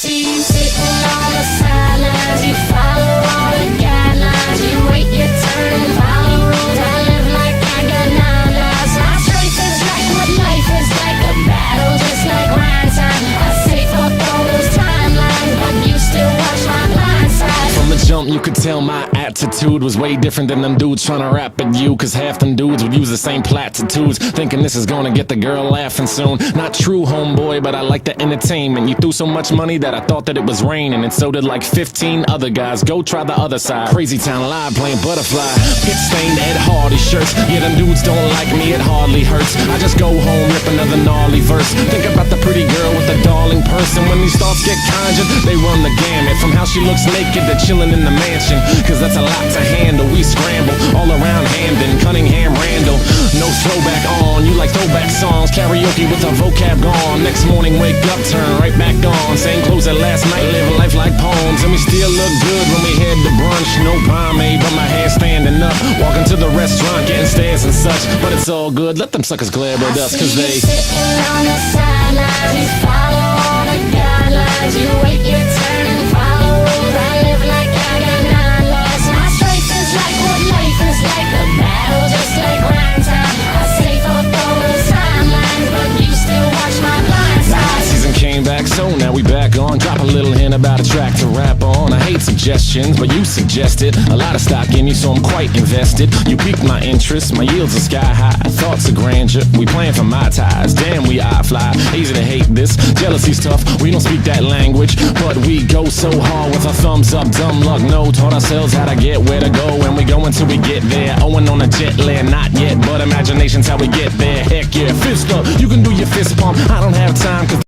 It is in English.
see you sitting on the sidelines. You follow all the guidelines. You wait your turn and follow rules. I live like I got 9 lives. My choice is like what life is like. A battle just like grind time. I say fuck all those timelines, but you still watch my blind side. From the jump, you could tell my attitude was way different than them dudes trying to rap at you. Cause half them dudes would use the same platitudes, thinking this is gonna get the girl laughing soon. Not true, homeboy, but I like the entertainment. You threw so much money that I thought that it was raining, and so did like 15 other guys. Go try the other side. Crazy Town Live playing Butterfly. Pit stained Ed Hardy shirts. Yeah, them dudes don't like me, it hardly hurts. I just go home, rip another gnarly verse. Think about the pretty girl with the darling purse, and when these thoughts get conjured, they run the gamut. From how she looks naked to chilling in the mansion, cause that's a lot to handle. We scramble all around Hamden, Cunningham, Randall. No throwback on, you like throwback songs. Karaoke with the vocab gone. Next morning wake up, turn right back on. Same clothes as last night, live life like poems. And we still look good when we head to brunch. No pomade, but my hair standing up. Walking to the restaurant, getting stares and such. But it's all good, let them suckers glare at us, cause they sitting on the sidelines. You follow all the guidelines. You wait your turn and follow rules. I live like I got 9 lives. My choice is like what life is like. A battle just like grind time. I say fuck all those timelines, but you still watch my blind side. season came back, so now we back on. Drop a little hint about a track to rap on. I hate suggestions, but you suggested a lot of stock in you, so I'm quite invested. You piqued my interest, my yields are sky high. Thoughts of grandeur, we playing for my ties. Damn, we eye fly, easy to hate this. Jealousy's tough, we don't speak that language, but we go so hard with our thumbs up. Dumb luck, no, taught ourselves how to get where to go, and we go until we get there. Owing on a jet lag, not yet, but imagination's how we get there. Heck yeah, fist up, you can do your fist pump. I don't have time, cause